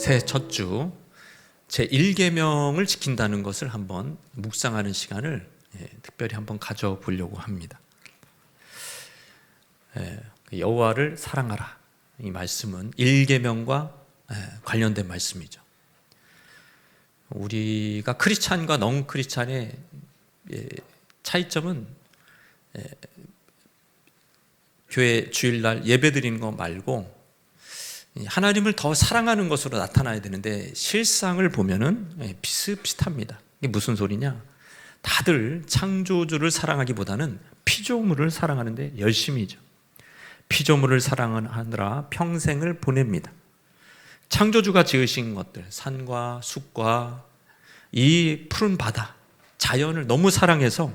새해 첫 주 제1계명을 지킨다는 것을 한번 묵상하는 시간을 특별히 한번 가져보려고 합니다. 여호와를 사랑하라, 이 말씀은 1계명과 관련된 말씀이죠. 우리가 크리스찬과 넌 크리스찬의 차이점은 교회 주일날 예배드리는 거 말고 하나님을 더 사랑하는 것으로 나타나야 되는데 실상을 보면은 비슷비슷합니다. 이게 무슨 소리냐? 다들 창조주를 사랑하기보다는 피조물을 사랑하는데 열심이죠. 피조물을 사랑하느라 평생을 보냅니다. 창조주가 지으신 것들, 산과 숲과 이 푸른 바다, 자연을 너무 사랑해서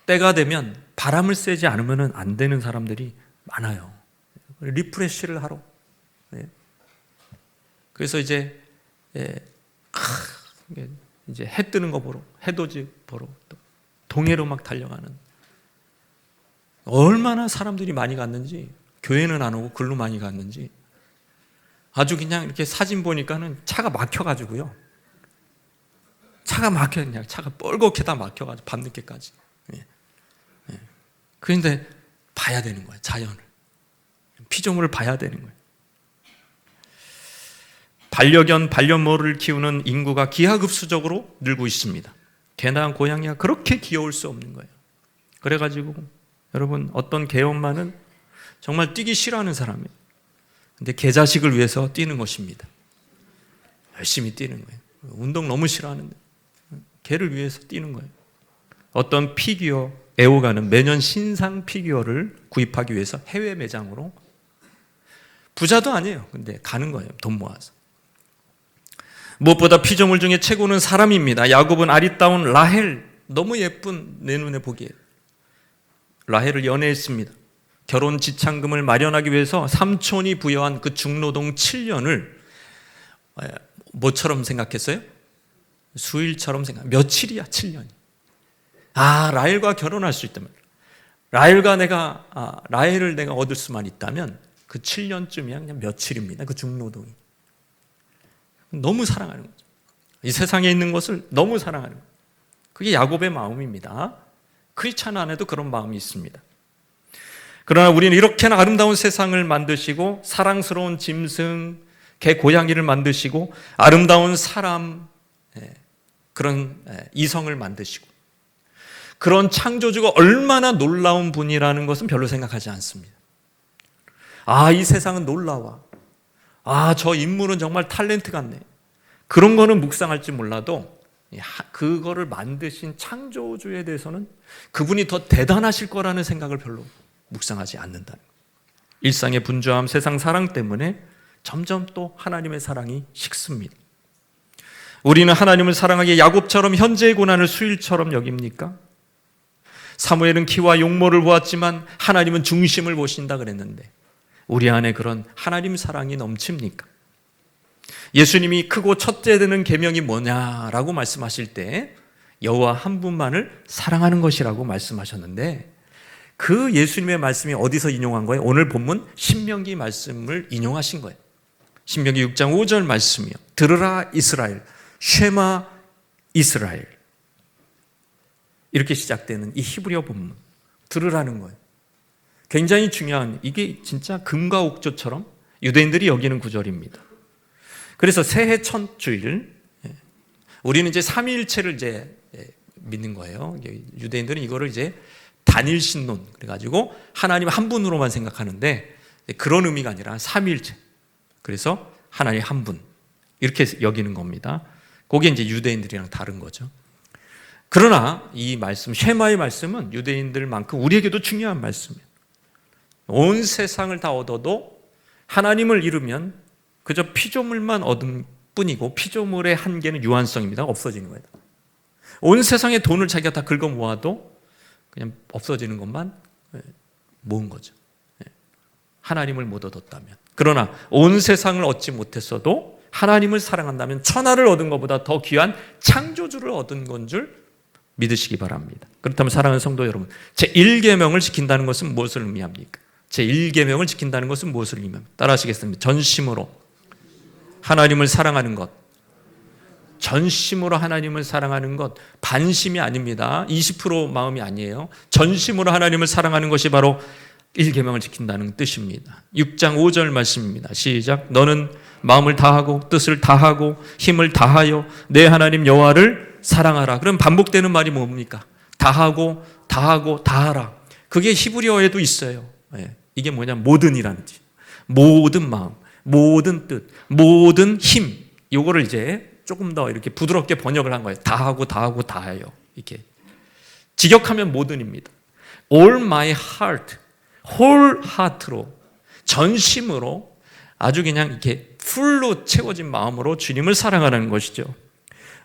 때가 되면 바람을 쐬지 않으면 안 되는 사람들이 많아요. 리프레시를 하러. 그래서 이제 해 뜨는 거 보러, 해돋이 보러 또 동해로 막 달려가는, 얼마나 사람들이 많이 갔는지, 교회는 안 오고 글로 많이 갔는지 아주 그냥 이렇게 사진 보니까는 차가 막혀가지고요. 차가 막혀, 그냥 차가 뻘겋게 다 막혀가지고 밤늦게까지. 그런데 봐야 되는 거예요. 자연을, 피조물을 봐야 되는 거예요. 반려견, 반려묘를 키우는 인구가 기하급수적으로 늘고 있습니다. 개나 고양이가 그렇게 귀여울 수 없는 거예요. 그래가지고 여러분, 어떤 개엄마는 정말 뛰기 싫어하는 사람이에요. 근데 개 자식을 위해서 뛰는 것입니다. 열심히 뛰는 거예요. 운동 너무 싫어하는데 개를 위해서 뛰는 거예요. 어떤 피규어 애호가는 매년 신상 피규어를 구입하기 위해서 해외 매장으로, 부자도 아니에요. 근데 가는 거예요. 돈 모아서. 무엇보다 피조물 중에 최고는 사람입니다. 야곱은 아리따운 라헬, 너무 예쁜, 내 눈에 보기에 라헬을 연애했습니다. 결혼 지참금을 마련하기 위해서 삼촌이 부여한 그 중노동 7년을 뭐처럼 생각했어요? 수일처럼 생각. 며칠이야 7년이. 라헬과 결혼할 수 있다면, 라헬을 내가 얻을 수만 있다면 그 7년쯤이야 그냥 며칠입니다. 그 중노동이. 너무 사랑하는 거죠. 이 세상에 있는 것을 너무 사랑하는 거예요. 그게 야곱의 마음입니다. 크리스찬 안에도 그런 마음이 있습니다. 그러나 우리는 이렇게나 아름다운 세상을 만드시고 사랑스러운 짐승, 개, 고양이를 만드시고 아름다운 사람, 그런 이성을 만드시고 그런 창조주가 얼마나 놀라운 분이라는 것은 별로 생각하지 않습니다. 이 세상은 놀라워. 저 인물은 정말 탤런트 같네. 그런 거는 묵상할지 몰라도 그거를 만드신 창조주에 대해서는 그분이 더 대단하실 거라는 생각을 별로 묵상하지 않는다는 거예요. 일상의 분주함, 세상 사랑 때문에 점점 또 하나님의 사랑이 식습니다. 우리는 하나님을 사랑하기에 야곱처럼 현재의 고난을 수일처럼 여깁니까? 사무엘은 키와 용모를 보았지만 하나님은 중심을 보신다 그랬는데 우리 안에 그런 하나님 사랑이 넘칩니까? 예수님이 크고 첫째 되는 계명이 뭐냐라고 말씀하실 때 여호와 한 분만을 사랑하는 것이라고 말씀하셨는데, 그 예수님의 말씀이 어디서 인용한 거예요? 오늘 본문 신명기 말씀을 인용하신 거예요. 신명기 6장 5절 말씀이요. 들으라 이스라엘, 쉐마 이스라엘, 이렇게 시작되는 이 히브리어 본문, 들으라는 거예요. 굉장히 중요한, 이게 진짜 금과 옥조처럼 유대인들이 여기는 구절입니다. 그래서 새해 첫 주일, 우리는 이제 삼위일체를 이제 믿는 거예요. 유대인들은 이거를 이제 단일 신론, 그래가지고 하나님 한 분으로만 생각하는데 그런 의미가 아니라 삼위일체. 그래서 하나님 한 분, 이렇게 여기는 겁니다. 그게 이제 유대인들이랑 다른 거죠. 그러나 이 말씀, 쉐마의 말씀은 유대인들만큼 우리에게도 중요한 말씀이에요. 온 세상을 다 얻어도 하나님을 잃으면 그저 피조물만 얻은 뿐이고, 피조물의 한계는 유한성입니다. 없어지는 거예요. 온 세상의 돈을 자기가 다 긁어 모아도 그냥 없어지는 것만 모은 거죠. 하나님을 못 얻었다면. 그러나 온 세상을 얻지 못했어도 하나님을 사랑한다면 천하를 얻은 것보다 더 귀한 창조주를 얻은 건 줄 믿으시기 바랍니다. 그렇다면 사랑하는 성도 여러분, 제1계명을 지킨다는 것은 무엇을 의미합니까? 제1계명을 지킨다는 것은 무엇을 의미합니까? 따라 하시겠습니다. 전심으로 하나님을 사랑하는 것, 전심으로 하나님을 사랑하는 것, 반심이 아닙니다. 20% 마음이 아니에요. 전심으로 하나님을 사랑하는 것이 바로 1계명을 지킨다는 뜻입니다. 6장 5절 말씀입니다. 시작. 너는 마음을 다하고 뜻을 다하고 힘을 다하여 내 하나님 여호와를 사랑하라. 그럼 반복되는 말이 뭡니까? 다하고 다하라. 그게 히브리어에도 있어요. 이게 뭐냐? 모든이라는 뜻. 모든 마음, 모든 뜻, 모든 힘. 요거를 이제 조금 더 이렇게 부드럽게 번역을 한 거예요. 다하고 다해요. 이렇게 직역하면 모든입니다. All my heart, whole heart로, 전심으로 아주 그냥 이렇게 풀로 채워진 마음으로 주님을 사랑하는 것이죠.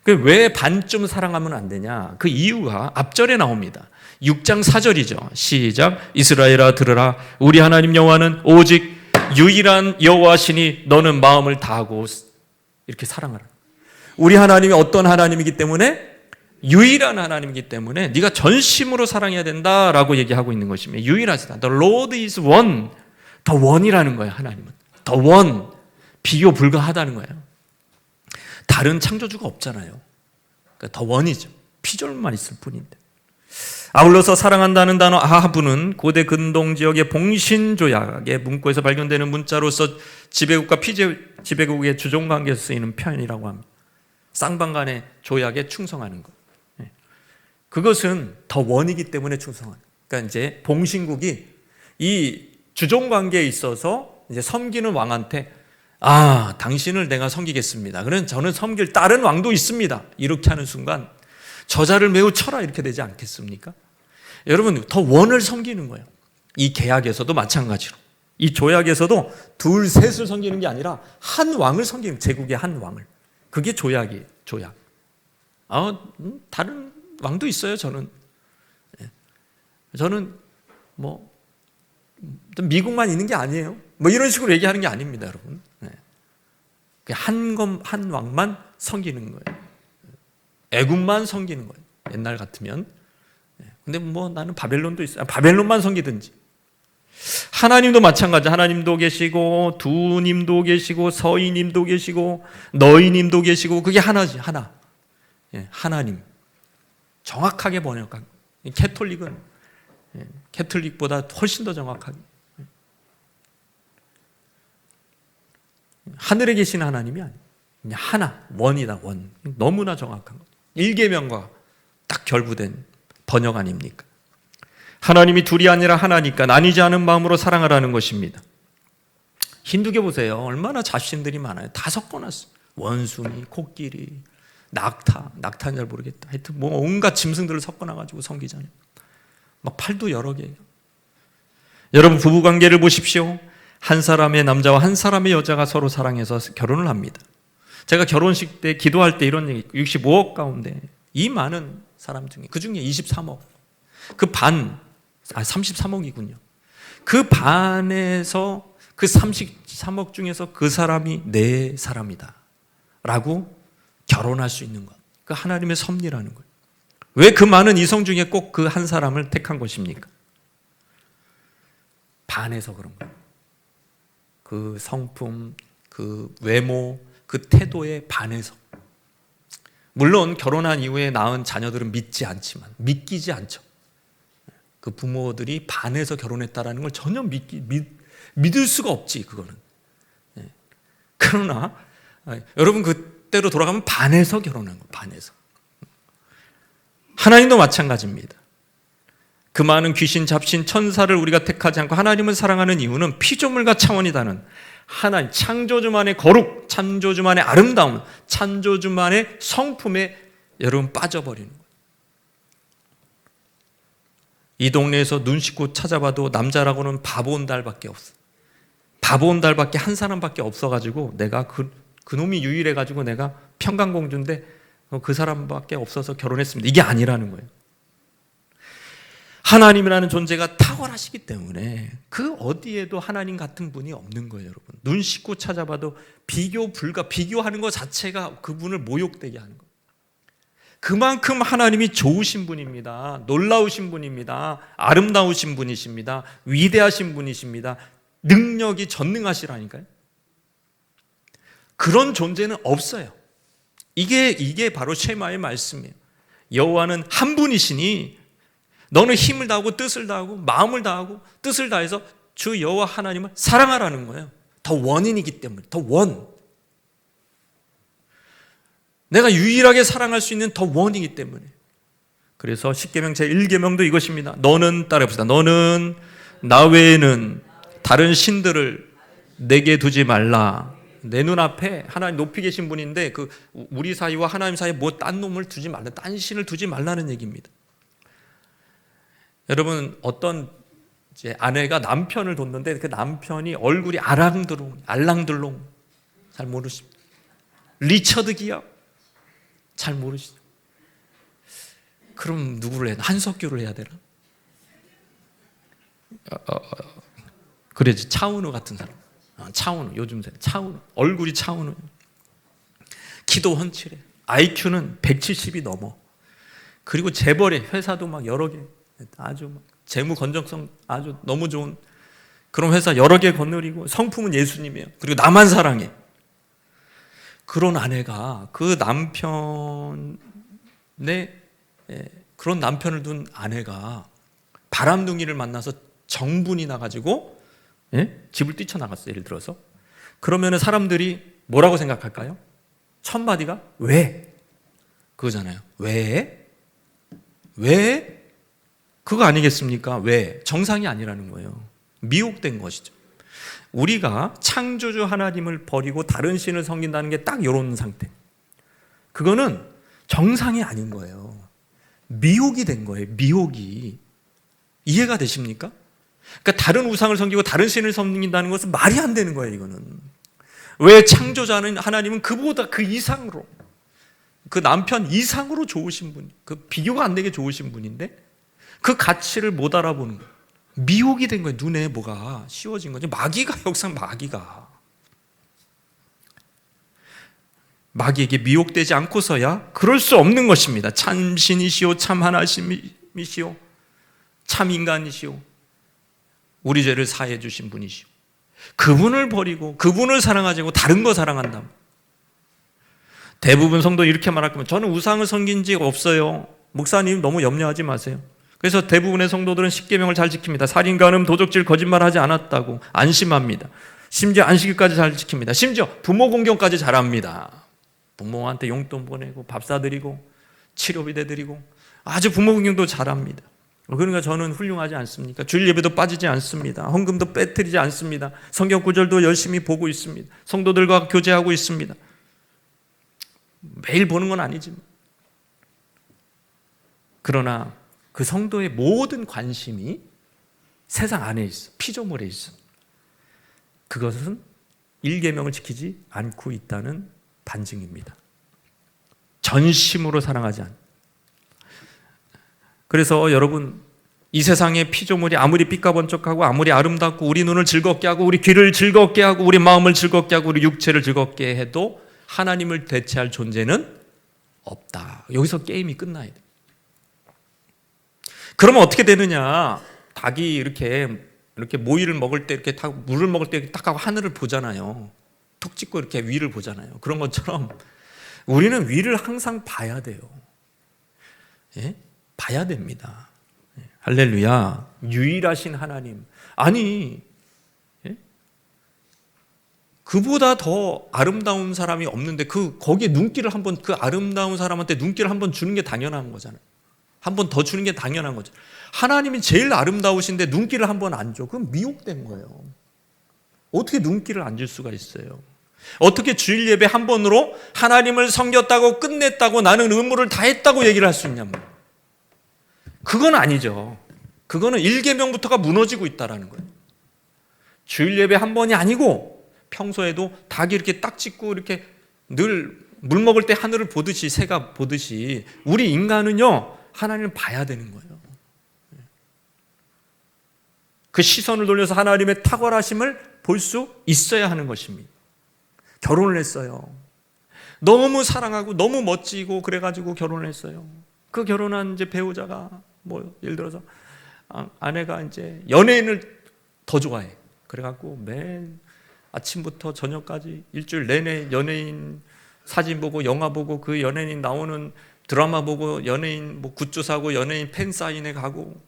왜 반쯤 사랑하면 안 되냐? 그 이유가 앞절에 나옵니다. 6장 4절이죠. 시작. 이스라엘아 들으라. 우리 하나님 여호와는 오직 유일한 여호와시니 너는 마음을 다하고 이렇게 사랑하라. 우리 하나님이 어떤 하나님이기 때문에? 유일한 하나님이기 때문에 네가 전심으로 사랑해야 된다라고 얘기하고 있는 것입니다. 유일하시다. The Lord is one. The one이라는 거예요. 하나님은 The one. 비교 불가하다는 거예요. 다른 창조주가 없잖아요. 그러니까 The one이죠. 피조물만 있을 뿐인데. 아울러서 사랑한다는 단어 아하브는 고대 근동 지역의 봉신조약의 문구에서 발견되는 문자로서 지배국과 피지배국의 주종관계에서 쓰이는 표현이라고 합니다. 쌍방 간의 조약에 충성하는 것. 그것은 더 원이기 때문에 충성하는. 그러니까 이제 봉신국이 이 주종관계에 있어서 이제 섬기는 왕한테 당신을 내가 섬기겠습니다. 그러면 저는 섬길 다른 왕도 있습니다. 이렇게 하는 순간 저자를 매우 쳐라 이렇게 되지 않겠습니까? 여러분 더 원을 섬기는 거예요. 이 계약에서도 마찬가지로 이 조약에서도 둘 셋을 섬기는 게 아니라 한 왕을 섬기는, 제국의 한 왕을. 그게 조약이에요. 조약. 다른 왕도 있어요. 저는 미국만 있는 게 아니에요. 이런 식으로 얘기하는 게 아닙니다, 여러분. 한 왕만 섬기는 거예요. 애굽만 섬기는 거예요. 옛날 같으면. 근데 나는 바벨론도 있어요. 바벨론만 섬기든지. 하나님도 마찬가지. 하나님도 계시고 두님도 계시고 서이님도 계시고 너희님도 계시고 그게 하나지. 하나. 하나님. 정확하게 번역한. 캐톨릭은 캐톨릭보다 훨씬 더 정확하게. 하늘에 계신 하나님이 아니에요. 그냥 하나. 원이다. 원. 너무나 정확한 것. 1계명과 딱 결부된 번역 아닙니까? 하나님이 둘이 아니라 하나니까 나뉘지 않은 마음으로 사랑하라는 것입니다. 힌두교 보세요. 얼마나 잡신들이 많아요. 다 섞어놨어요. 원숭이, 코끼리, 낙타는 잘 모르겠다. 하여튼 온갖 짐승들을 섞어놔가지고 섬기잖아요. 막 팔도 여러 개예요. 여러분 부부관계를 보십시오. 한 사람의 남자와 한 사람의 여자가 서로 사랑해서 결혼을 합니다. 제가 결혼식 때 기도할 때 이런 얘기, 65억 가운데 이 많은 사람 중에 그 중에 23억, 그 반, 33억이군요. 그 반에서 그 33억 중에서 그 사람이 내 사람이다 라고 결혼할 수 있는 것, 그 하나님의 섭리라는 거예요. 왜 그 많은 이성 중에 꼭 그 한 사람을 택한 것입니까? 반에서 그런 거예요. 그 성품, 그 외모, 그 태도에 반해서. 물론 결혼한 이후에 낳은 자녀들은 믿기지 않죠. 그 부모들이 반해서 결혼했다라는 걸 전혀 믿을 수가 없지, 그거는. 그러나 여러분 그때로 돌아가면 반해서 결혼한 거예요. 반해서. 하나님도 마찬가지입니다. 그 많은 귀신, 잡신, 천사를 우리가 택하지 않고 하나님을 사랑하는 이유는 피조물과 차원이다는 하나님, 창조주만의 거룩, 창조주만의 아름다움, 창조주만의 성품에 여러분 빠져버리는 거예요. 이 동네에서 눈 씻고 찾아봐도 남자라고는 바보 온 달밖에 없어. 바보 온 달밖에 한 사람밖에 없어가지고 내가 그놈이 유일해가지고 내가 평강공주인데 그 사람밖에 없어서 결혼했습니다. 이게 아니라는 거예요. 하나님이라는 존재가 탁월하시기 때문에 그 어디에도 하나님 같은 분이 없는 거예요, 여러분. 눈 씻고 찾아봐도 비교하는 것 자체가 그분을 모욕되게 하는 거예요. 그만큼 하나님이 좋으신 분입니다. 놀라우신 분입니다. 아름다우신 분이십니다. 위대하신 분이십니다. 능력이 전능하시라니까요. 그런 존재는 없어요. 이게 바로 쉐마의 말씀이에요. 여호와는 한 분이시니 너는 힘을 다하고 뜻을 다하고 마음을 다하고 뜻을 다해서 주 여호와 하나님을 사랑하라는 거예요. 더 원인이기 때문에, 더 원. 내가 유일하게 사랑할 수 있는 더 원이기 때문에. 그래서 십계명 제1계명도 이것입니다. 너는, 따라해봅시다. 너는 나 외에는 다른 신들을 내게 두지 말라. 내 눈앞에 하나님 높이 계신 분인데 그 우리 사이와 하나님 사이에 뭐 딴 놈을 두지 말라, 딴 신을 두지 말라는 얘기입니다. 여러분, 어떤 이제 아내가 남편을 뒀는데 그 남편이 얼굴이 알랑들롱 잘 모르십니다. 리처드 기어 잘 모르시죠. 그럼 누구를 해야 되나? 한석규를 해야 되나? 그래지 차은우 같은 사람. 차은우, 요즘 세대 차은우, 얼굴이 차은우, 키도 헌칠해, IQ는 170이 넘어. 그리고 재벌에 회사도 막 여러 개, 아주 막 재무 건전성 아주 너무 좋은 그런 회사 여러 개 거느리고 성품은 예수님이에요. 그리고 나만 사랑해. 그런 아내가 그 남편의 그런 남편을 둔 아내가 바람둥이를 만나서 정분이 나가지고 집을 뛰쳐나갔어요. 예를 들어서. 그러면 사람들이 뭐라고 생각할까요? 첫 마디가 왜? 그거잖아요. 왜? 왜? 그거 아니겠습니까? 왜? 정상이 아니라는 거예요. 미혹된 것이죠. 우리가 창조주 하나님을 버리고 다른 신을 섬긴다는 게 딱 이런 상태. 그거는 정상이 아닌 거예요. 미혹이 된 거예요. 미혹이. 이해가 되십니까? 그러니까 다른 우상을 섬기고 다른 신을 섬긴다는 것은 말이 안 되는 거예요. 이거는. 왜 창조자는 하나님은 그보다 그 이상으로, 그 남편 이상으로 좋으신 분, 그 비교가 안 되게 좋으신 분인데 그 가치를 못 알아보는 거예요. 미혹이 된 거예요. 눈에 뭐가 씌워진 거죠. 마귀가, 역상 마귀에게 미혹되지 않고서야 그럴 수 없는 것입니다. 참 신이시오, 참 하나님이시오, 참 인간이시오, 우리 죄를 사해 주신 분이시오. 그분을 버리고 그분을 사랑하지 않고 다른 거 사랑한다. 대부분 성도 이렇게 말할 거면 저는 우상을 섬긴 적 없어요. 목사님 너무 염려하지 마세요. 그래서 대부분의 성도들은 십계명을 잘 지킵니다. 살인, 간음, 도적질, 거짓말하지 않았다고 안심합니다. 심지어 안식일까지 잘 지킵니다. 심지어 부모 공경까지 잘합니다. 부모한테 용돈 보내고 밥 사드리고 치료비 대드리고 아주 부모 공경도 잘합니다. 그러니까 저는 훌륭하지 않습니까? 주일 예배도 빠지지 않습니다. 헌금도 빼뜨리지 않습니다. 성경 구절도 열심히 보고 있습니다. 성도들과 교제하고 있습니다. 매일 보는 건 아니지만, 그러나 그 성도의 모든 관심이 세상 안에 있어, 피조물에 있어. 그것은 1계명을 지키지 않고 있다는 반증입니다. 전심으로 사랑하지 않. 그래서 여러분, 이 세상의 피조물이 아무리 삐까번쩍하고 아무리 아름답고 우리 눈을 즐겁게 하고 우리 귀를 즐겁게 하고 우리 마음을 즐겁게 하고 우리 육체를 즐겁게 해도 하나님을 대체할 존재는 없다. 여기서 게임이 끝나야 돼. 그러면 어떻게 되느냐? 닭이 이렇게 모이를 먹을 때 이렇게 딱 물을 먹을 때 딱 하고 하늘을 보잖아요. 턱 찍고 이렇게 위를 보잖아요. 그런 것처럼 우리는 위를 항상 봐야 돼요. 예? 봐야 됩니다. 할렐루야. 유일하신 하나님. 아니, 예? 그보다 더 아름다운 사람이 없는데 거기에 눈길을 한번, 그 아름다운 사람한테 눈길을 한번 주는 게 당연한 거잖아요. 한 번 더 주는 게 당연한 거죠. 하나님이 제일 아름다우신데 눈길을 한 번 안 줘. 그럼 미혹된 거예요. 어떻게 눈길을 안 줄 수가 있어요? 어떻게 주일 예배 한 번으로 하나님을 섬겼다고 끝냈다고 나는 의무를 다했다고 얘기를 할 수 있냐면, 그건 아니죠. 그거는 1계명부터가 무너지고 있다는 거예요. 주일 예배 한 번이 아니고 평소에도 닭이 이렇게 딱 찢고 이렇게 늘 물 먹을 때 하늘을 보듯이, 새가 보듯이 우리 인간은요, 하나님을 봐야 되는 거예요. 그 시선을 돌려서 하나님의 탁월하심을 볼 수 있어야 하는 것입니다. 결혼을 했어요. 너무 사랑하고 너무 멋지고 그래가지고 결혼을 했어요. 그 결혼한 이제 배우자가 예를 들어서 아내가 이제 연예인을 더 좋아해. 그래갖고 매일 아침부터 저녁까지 일주일 내내 연예인 사진 보고 영화 보고 그 연예인 나오는 드라마 보고 연예인 뭐 굿즈 사고 연예인 팬 사인회 가고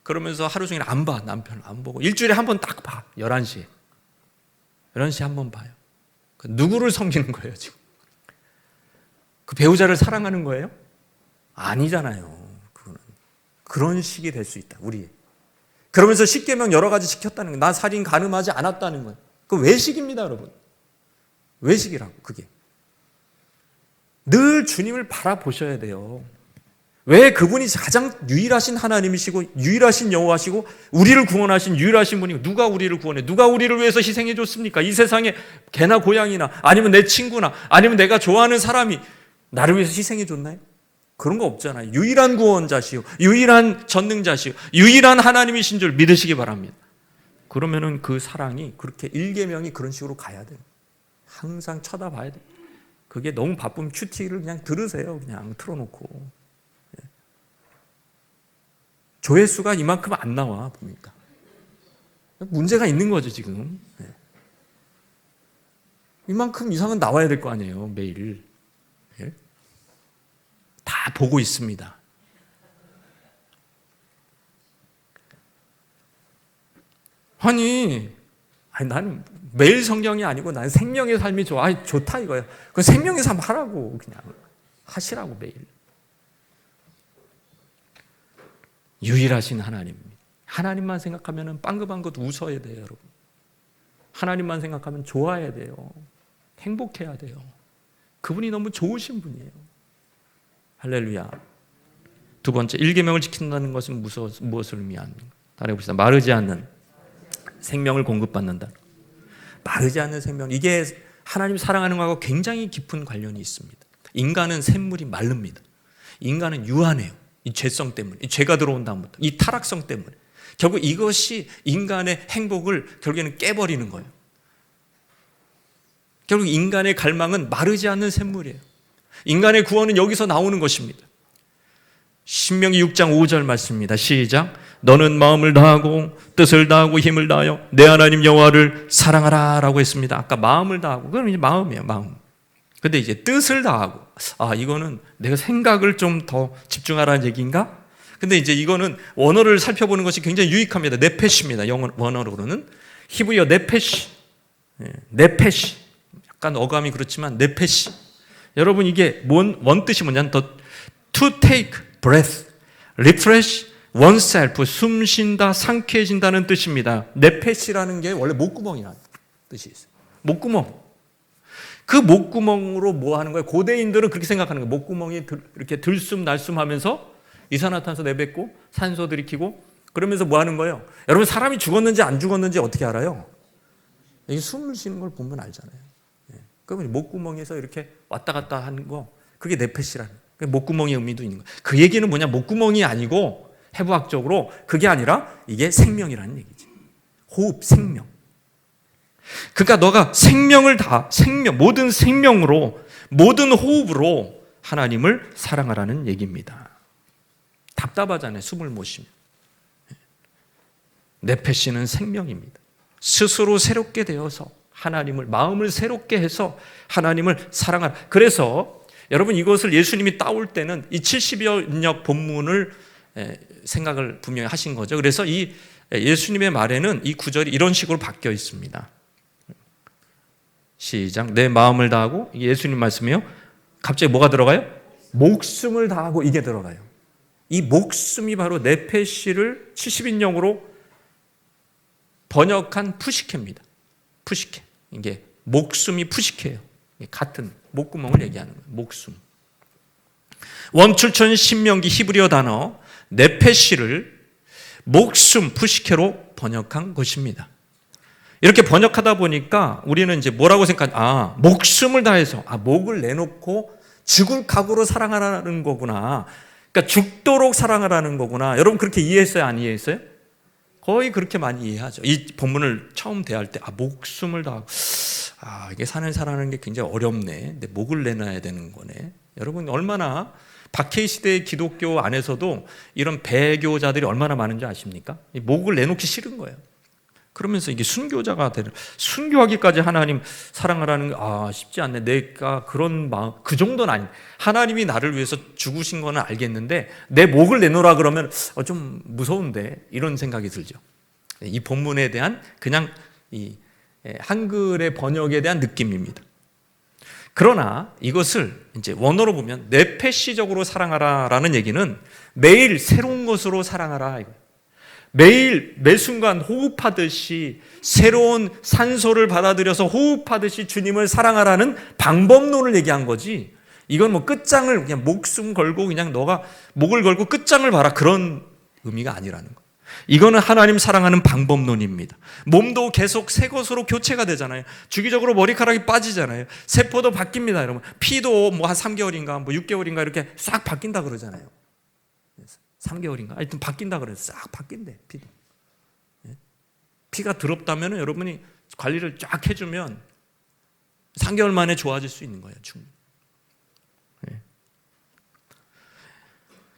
그러면서 하루 종일 안 봐. 남편 안 보고 일주일에 한 번 딱 봐. 11시에 한 번 봐요. 누구를 섬기는 거예요 지금? 그 배우자를 사랑하는 거예요? 아니잖아요. 그거는 그런 식이 될 수 있다. 우리 그러면서 십계명 여러 가지 지켰다는 거예요. 나 살인 간음하지 않았다는 거예요. 그 외식입니다, 여러분. 외식이라고 그게. 늘 주님을 바라보셔야 돼요. 왜 그분이 가장 유일하신 하나님이시고 유일하신 여호와시고 우리를 구원하신 유일하신 분이고 누가 우리를 구원해? 누가 우리를 위해서 희생해 줬습니까? 이 세상에 개나 고양이나 아니면 내 친구나 아니면 내가 좋아하는 사람이 나를 위해서 희생해 줬나요? 그런 거 없잖아요. 유일한 구원자시요 유일한 전능자시요 유일한 하나님이신 줄 믿으시기 바랍니다. 그러면은 그 사랑이 그렇게 일계명이 그런 식으로 가야 돼요. 항상 쳐다봐야 돼요. 그게 너무 바쁘면 큐티를 그냥 들으세요. 그냥 틀어놓고. 조회수가 이만큼 안 나와 보니까 문제가 있는 거죠 지금. 이만큼 이상은 나와야 될 거 아니에요 매일. 다 보고 있습니다. 아니 나는 매일 성경이 아니고 나는 생명의 삶이 좋아. 좋다 이거야. 그 생명의 삶 하라고 그냥 하시라고 매일. 유일하신 하나님입니다. 하나님만 생각하면 빵긋빵긋 웃어야 돼요, 여러분. 하나님만 생각하면 좋아야 돼요. 행복해야 돼요. 그분이 너무 좋으신 분이에요. 할렐루야. 두 번째, 일계명을 지킨다는 것은 무엇을 의미합니까? 따라해봅시다. 마르지 않는 생명을 공급받는다. 마르지 않는 생명. 이게 하나님 사랑하는 것하고 굉장히 깊은 관련이 있습니다. 인간은 샘물이 마릅니다. 인간은 유한해요. 이 죄성 때문에, 이 죄가 들어온 다음부터, 이 타락성 때문에. 결국 이것이 인간의 행복을 결국에는 깨버리는 거예요. 결국 인간의 갈망은 마르지 않는 샘물이에요. 인간의 구원은 여기서 나오는 것입니다. 신명기 6장 5절 말씀입니다. 시작. 너는 마음을 다하고 뜻을 다하고 힘을 다하여 내 하나님 여호와를 사랑하라 라고 했습니다. 아까 마음을 다하고, 그건 이제 마음이에요, 마음. 근데 이제 뜻을 다하고, 이거는 내가 생각을 좀 더 집중하라는 얘기인가? 근데 이제 이거는 원어를 살펴보는 것이 굉장히 유익합니다. 네페시입니다. 영어 원어로는 히브리어 네페시. 네페시. 약간 어감이 그렇지만 네페시. 여러분 이게 원 뜻이 뭐냐면 to take breath, refresh oneself, 숨 쉰다, 상쾌해진다는 뜻입니다. 네페시라는 게 원래 목구멍이라는 뜻이 있어요. 목구멍. 그 목구멍으로 뭐 하는 거예요? 고대인들은 그렇게 생각하는 거예요. 목구멍이 이렇게 들숨날숨하면서 이산화탄소 내뱉고 산소 들이키고 그러면서 뭐 하는 거예요? 여러분 사람이 죽었는지 안 죽었는지 어떻게 알아요? 여기 숨을 쉬는 걸 보면 알잖아요. 그러면 목구멍에서 이렇게 왔다 갔다 하는 거, 그게 네페시라는 거예요. 목구멍의 의미도 있는 거예요. 그 얘기는 뭐냐? 목구멍이 아니고 해부학적으로 그게 아니라 이게 생명이라는 얘기지. 호흡, 생명. 그러니까 너가 생명을 다, 모든 생명으로, 모든 호흡으로 하나님을 사랑하라는 얘기입니다. 답답하잖아요, 숨을 못 쉬면. 네페시는 생명입니다. 스스로 새롭게 되어서 하나님을, 마음을 새롭게 해서 하나님을 사랑하라. 그래서 여러분 이것을 예수님이 따올 때는 이 70여 역 본문을 생각을 분명히 하신 거죠. 그래서 이 예수님의 말에는 이 구절이 이런 식으로 바뀌어 있습니다. 시작. 내 마음을 다하고, 이게 예수님 말씀이에요. 갑자기 뭐가 들어가요? 목숨을 다하고, 이게 들어가요. 이 목숨이 바로 네페시를 70인용으로 번역한 푸시케입니다. 푸시케. 이게 목숨이 푸시케예요. 같은 목구멍을 얘기하는 거예요. 목숨. 원출처인 신명기 히브리어 단어 네페시를 목숨 푸시케로 번역한 것입니다. 이렇게 번역하다 보니까 우리는 이제 뭐라고 생각하냐? 목숨을 다해서, 목을 내놓고 죽을 각오로 사랑하라는 거구나. 그러니까 죽도록 사랑하라는 거구나. 여러분 그렇게 이해했어요? 안 이해했어요? 거의 그렇게 많이 이해하죠. 이 본문을 처음 대할 때, 목숨을 다하고, 이게 산을 살아가는 게 굉장히 어렵네. 근데 목을 내놔야 되는 거네. 여러분 얼마나 박해의 시대의 기독교 안에서도 이런 배교자들이 얼마나 많은지 아십니까? 목을 내놓기 싫은 거예요. 그러면서 이게 순교자가 되는, 순교하기까지 하나님 사랑하라는 거 쉽지 않네. 내가 그런 마음, 그 정도는 아니. 하나님이 나를 위해서 죽으신 거는 알겠는데 내 목을 내놓으라 그러면 좀 무서운데, 이런 생각이 들죠. 이 본문에 대한 그냥 이 한글의 번역에 대한 느낌입니다. 그러나 이것을 이제 원어로 보면 네페시적으로 사랑하라라는 얘기는 매일 새로운 것으로 사랑하라 이거예요. 매일 매 순간 호흡하듯이 새로운 산소를 받아들여서 호흡하듯이 주님을 사랑하라는 방법론을 얘기한 거지, 이건 뭐 끝장을 그냥 목숨 걸고 그냥 너가 목을 걸고 끝장을 봐라 그런 의미가 아니라는 거예요. 이거는 하나님 사랑하는 방법론입니다. 몸도 계속 새 것으로 교체가 되잖아요. 주기적으로 머리카락이 빠지잖아요. 세포도 바뀝니다, 여러분. 피도 뭐 한 3개월인가 뭐 6개월인가 이렇게 싹 바뀐다 그러잖아요. 3개월인가? 하여튼 바뀐다 그래서 싹 바뀐대, 피도. 피가 더럽다면 여러분이 관리를 쫙 해주면 3개월 만에 좋아질 수 있는 거예요, 충분히.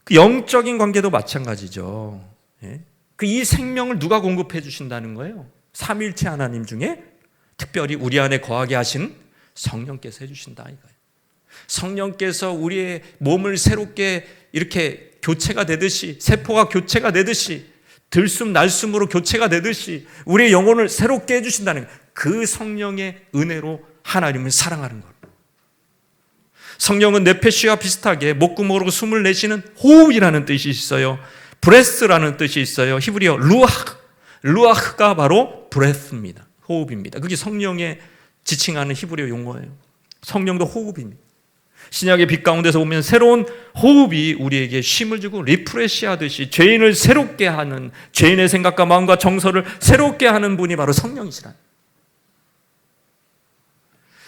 그 영적인 관계도 마찬가지죠. 그 이 생명을 누가 공급해 주신다는 거예요? 삼위일체 하나님 중에 특별히 우리 안에 거하게 하신 성령께서 해주신다 이거예요. 성령께서 우리의 몸을 새롭게 이렇게 교체가 되듯이, 세포가 교체가 되듯이, 들숨 날숨으로 교체가 되듯이 우리의 영혼을 새롭게 해주신다는 거예요. 그 성령의 은혜로 하나님을 사랑하는 것. 성령은 네페시와 비슷하게 목구멍으로 숨을 내쉬는 호흡이라는 뜻이 있어요. 브레스라는 뜻이 있어요. 히브리어 루아흐가 바로 브레스입니다. 호흡입니다. 그게 성령의 지칭하는 히브리어 용어예요. 성령도 호흡입니다. 신약의 빛 가운데서 보면 새로운 호흡이 우리에게 쉼을 주고 리프레시하듯이 죄인을 새롭게 하는, 죄인의 생각과 마음과 정서를 새롭게 하는 분이 바로 성령이시라.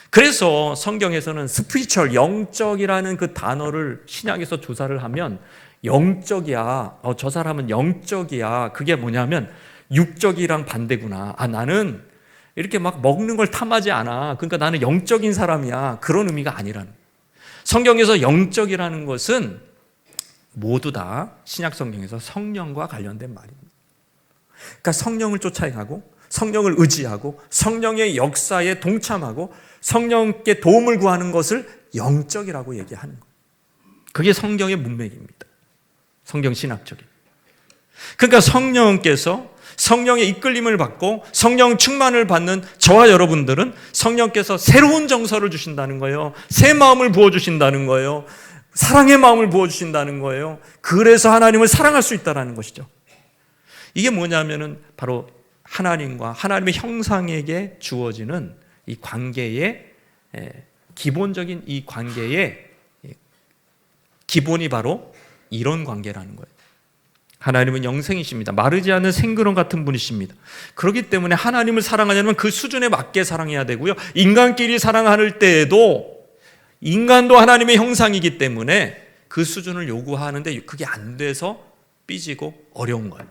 그래서 성경에서는 스피리추얼, 영적이라는 그 단어를 신약에서 조사를 하면 영적이야, 저 사람은 영적이야, 그게 뭐냐면 육적이랑 반대구나. 나는 이렇게 막 먹는 걸 탐하지 않아, 그러니까 나는 영적인 사람이야, 그런 의미가 아니라는. 성경에서 영적이라는 것은 모두 다 신약 성경에서 성령과 관련된 말입니다. 그러니까 성령을 쫓아가고 성령을 의지하고 성령의 역사에 동참하고 성령께 도움을 구하는 것을 영적이라고 얘기하는 거예요. 그게 성경의 문맥입니다. 성경 신학적인. 그러니까 성령께서 성령의 이끌림을 받고 성령 충만을 받는 저와 여러분들은 성령께서 새로운 정서를 주신다는 거예요. 새 마음을 부어주신다는 거예요. 사랑의 마음을 부어주신다는 거예요. 그래서 하나님을 사랑할 수 있다는 것이죠. 이게 뭐냐면은 바로 하나님과 하나님의 형상에게 주어지는 이 관계의 기본적인, 이 관계의 기본이 바로 이런 관계라는 거예요. 하나님은 영생이십니다. 마르지 않는 생그릇 같은 분이십니다. 그렇기 때문에 하나님을 사랑하려면 그 수준에 맞게 사랑해야 되고요. 인간끼리 사랑할 때에도 인간도 하나님의 형상이기 때문에 그 수준을 요구하는데 그게 안 돼서 삐지고 어려운 거예요.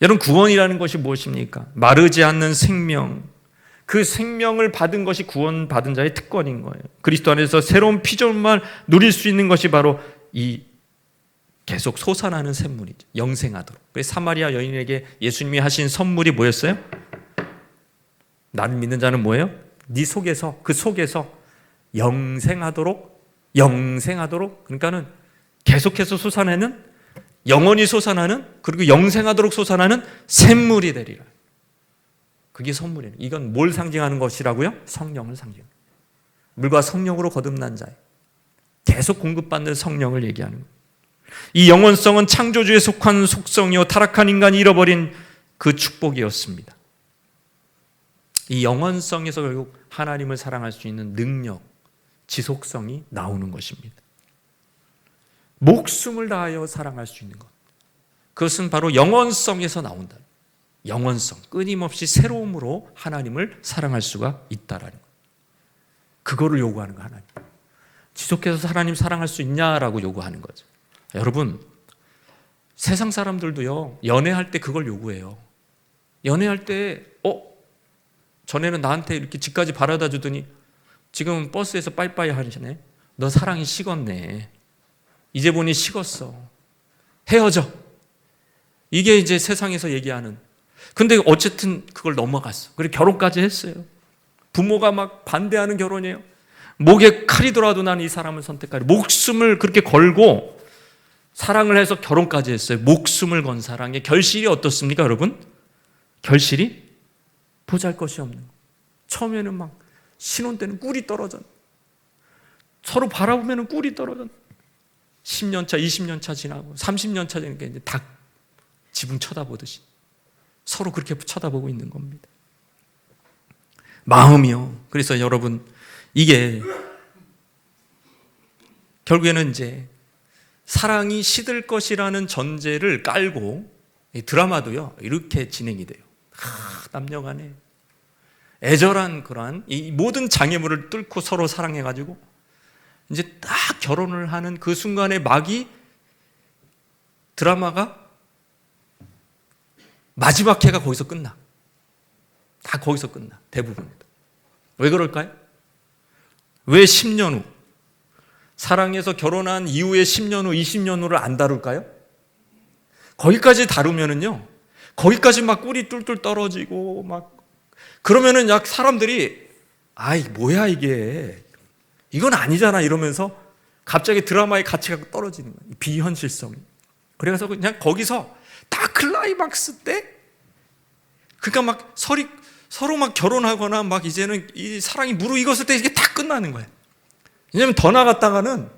여러분, 구원이라는 것이 무엇입니까? 마르지 않는 생명, 그 생명을 받은 것이 구원받은 자의 특권인 거예요. 그리스도 안에서 새로운 피조물만 누릴 수 있는 것이 바로 이 계속 솟아나는 샘물이죠. 영생하도록. 그래서 사마리아 여인에게 예수님이 하신 선물이 뭐였어요? 나를 믿는 자는 뭐예요? 네 속에서, 그 속에서 영생하도록, 그러니까는 계속해서 솟아내는, 영원히 솟아나는, 그리고 영생하도록 솟아나는 샘물이 되리라. 그게 선물이에요. 이건 뭘 상징하는 것이라고요? 성령을 상징합니다. 물과 성령으로 거듭난 자예요. 계속 공급받는 성령을 얘기하는 거예요. 이 영원성은 창조주에 속한 속성이요 타락한 인간이 잃어버린 그 축복이었습니다. 이 영원성에서 결국 하나님을 사랑할 수 있는 능력, 지속성이 나오는 것입니다. 목숨을 다하여 사랑할 수 있는 것, 그것은 바로 영원성에서 나온다. 영원성, 끊임없이 새로움으로 하나님을 사랑할 수가 있다라는 것. 그거를 요구하는 거. 하나님 지속해서 하나님 사랑할 수 있냐라고 요구하는 거죠. 여러분, 세상 사람들도요, 연애할 때 그걸 요구해요. 연애할 때 전에는 나한테 이렇게 집까지 바라다 주더니 지금 버스에서 빠이빠이 하시네. 너 사랑이 식었네. 이제 보니 식었어. 헤어져. 이게 이제 세상에서 얘기하는. 근데 어쨌든 그걸 넘어갔어. 그리고 결혼까지 했어요. 부모가 막 반대하는 결혼이에요. 목에 칼이 들어와도 난 이 사람을 선택하리. 목숨을 그렇게 걸고 사랑을 해서 결혼까지 했어요. 목숨을 건 사랑의 결실이 어떻습니까, 여러분? 결실이 보잘것이 없는 거. 처음에는 막 신혼 때는 꿀이 떨어져. 서로 바라보면 꿀이 떨어져. 10년 차, 20년 차 지나고 30년 차 되니까 이제 닭 지붕 쳐다보듯이 서로 그렇게 쳐다보고 있는 겁니다. 마음이요. 그래서 여러분, 이게 결국에는 이제 사랑이 시들 것이라는 전제를 깔고 이 드라마도요 이렇게 진행이 돼요. 남녀간에 애절한 그러한 이 모든 장애물을 뚫고 서로 사랑해가지고 이제 딱 결혼을 하는 그 순간의 막이 드라마가 마지막 회가 거기서 끝나. 다 거기서 끝나. 대부분. 왜 그럴까요? 왜 10년 후, 사랑해서 결혼한 이후에 10년 후, 20년 후를 안 다룰까요? 거기까지 다루면은요, 거기까지 막 꿀이 뚫뚫 떨어지고 막 그러면은 약 사람들이 아이 뭐야 이게 이건 아니잖아 이러면서 갑자기 드라마의 가치가 떨어지는 거예요. 비현실성이. 그래서 그냥 거기서 딱 클라이막스 때 그러니까 막 서로 막 결혼하거나 막 이제는 이 사랑이 무르익었을 때 이게 다 끝나는 거예요. 왜냐하면 더 나갔다가는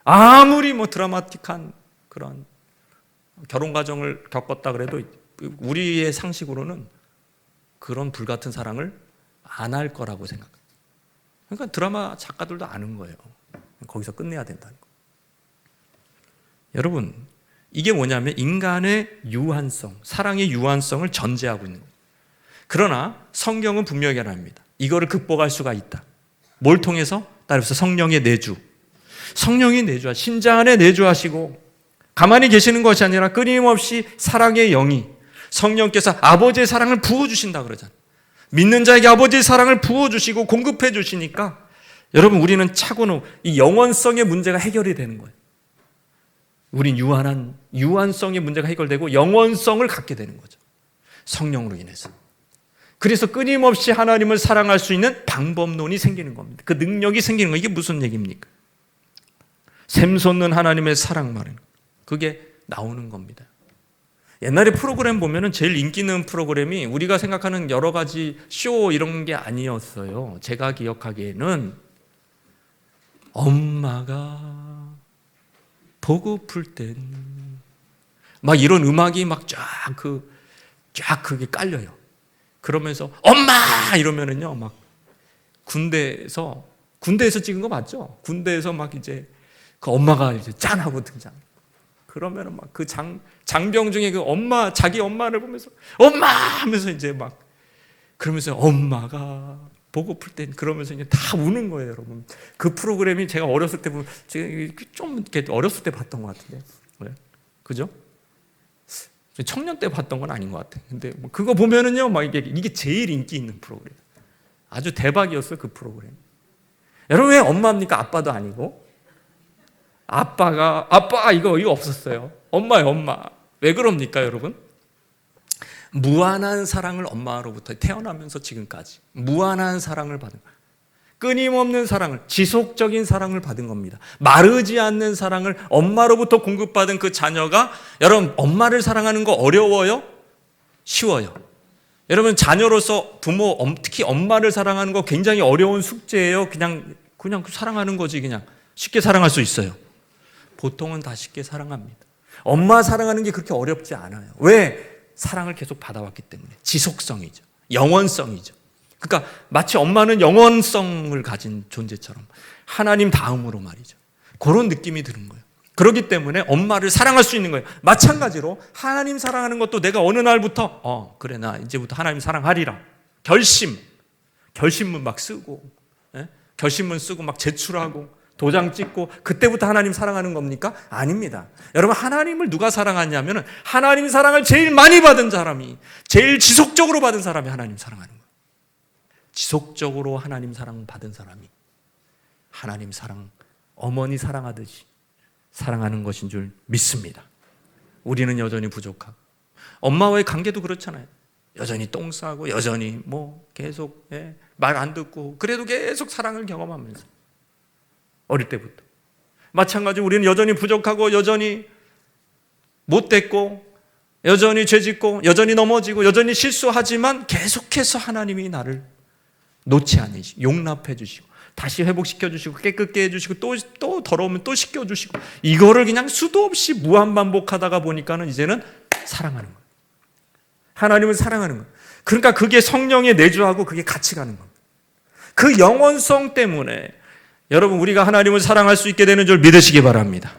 아무리 뭐 드라마틱한 그런 결혼 과정을 겪었다 그래도 우리의 상식으로는 그런 불같은 사랑을 안 할 거라고 생각해요. 그러니까 드라마 작가들도 아는 거예요. 거기서 끝내야 된다는 거. 여러분, 이게 뭐냐면 인간의 유한성, 사랑의 유한성을 전제하고 있는 거예요. 그러나 성경은 분명히 말합니다. 이거를 극복할 수가 있다. 뭘 통해서? 따라서 성령의 내주. 성령이 내주하, 신자 안에 내주하시고 가만히 계시는 것이 아니라 끊임없이 사랑의 영이 성령께서 아버지의 사랑을 부어주신다 그러잖아요. 믿는 자에게 아버지의 사랑을 부어주시고 공급해 주시니까 여러분 우리는 차고는 이 영원성의 문제가 해결이 되는 거예요. 우린 유한성의 문제가 해결되고 영원성을 갖게 되는 거죠. 성령으로 인해서. 그래서 끊임없이 하나님을 사랑할 수 있는 방법론이 생기는 겁니다. 그 능력이 생기는 거예요. 이게 무슨 얘기입니까? 샘솟는 하나님의 사랑 말은 그게 나오는 겁니다. 옛날에 프로그램 보면은 제일 인기 있는 프로그램이 우리가 생각하는 여러 가지 쇼 이런 게 아니었어요. 제가 기억하기에는 엄마가 보고플 땐 막 이런 음악이 막 쫙 그게 깔려요. 그러면서 엄마 이러면은요 막 군대에서 찍은 거 맞죠? 군대에서 막 이제 그 엄마가 이제 짠하고 등장. 그러면은 막 그 장병 중에 그 엄마 자기 엄마를 보면서 엄마 하면서 이제 막 그러면서 엄마가 보고플 땐 그러면서 이제 다 우는 거예요, 여러분. 그 프로그램이 제가 어렸을 때 보면 제가 좀 이렇게 어렸을 때 봤던 것 같은데, 네. 그죠? 청년 때 봤던 건 아닌 것 같아. 근데 뭐 그거 보면은요, 막 이게 제일 인기 있는 프로그램. 아주 대박이었어요, 그 프로그램. 여러분 왜 엄마입니까? 아빠도 아니고. 아빠 이거 없었어요. 엄마예요, 엄마. 왜 그럽니까, 여러분? 무한한 사랑을 엄마로부터 태어나면서 지금까지 무한한 사랑을 받은 거예요. 끊임없는 사랑을, 지속적인 사랑을 받은 겁니다. 마르지 않는 사랑을 엄마로부터 공급받은 그 자녀가 여러분 엄마를 사랑하는 거 어려워요? 쉬워요? 여러분 자녀로서 부모, 특히 엄마를 사랑하는 거 굉장히 어려운 숙제예요? 그냥 사랑하는 거지 그냥 쉽게 사랑할 수 있어요? 보통은 다 쉽게 사랑합니다. 엄마 사랑하는 게 그렇게 어렵지 않아요. 왜? 사랑을 계속 받아왔기 때문에. 지속성이죠. 영원성이죠. 그러니까 마치 엄마는 영원성을 가진 존재처럼 하나님 다음으로 말이죠. 그런 느낌이 드는 거예요. 그렇기 때문에 엄마를 사랑할 수 있는 거예요. 마찬가지로 하나님 사랑하는 것도 내가 어느 날부터 그래 나 이제부터 하나님 사랑하리라. 결심문 막 쓰고 결심문 쓰고 막 제출하고 도장 찍고 그때부터 하나님 사랑하는 겁니까? 아닙니다. 여러분 하나님을 누가 사랑하냐면 하나님 사랑을 제일 많이 받은 사람이 제일 지속적으로 받은 사람이 하나님 사랑하는 거예요. 지속적으로 하나님 사랑 받은 사람이 하나님 사랑 어머니 사랑하듯이 사랑하는 것인 줄 믿습니다. 우리는 여전히 부족하고, 엄마와의 관계도 그렇잖아요. 여전히 똥 싸고, 여전히 뭐 계속 말 안 듣고, 그래도 계속 사랑을 경험하면서 어릴 때부터 마찬가지로 우리는 여전히 부족하고, 여전히 못됐고, 여전히 죄짓고, 여전히 넘어지고, 여전히 실수하지만 계속해서 하나님이 나를 놓지 않으시고 용납해 주시고 다시 회복시켜 주시고 깨끗게 해 주시고 또 더러우면 또 씻겨 주시고, 이거를 그냥 수도 없이 무한 반복하다가 보니까는 이제는 사랑하는 거예요. 하나님을 사랑하는 거예요. 그러니까 그게 성령에 내주하고 그게 같이 가는 겁니다. 그 영원성 때문에 여러분, 우리가 하나님을 사랑할 수 있게 되는 줄 믿으시기 바랍니다.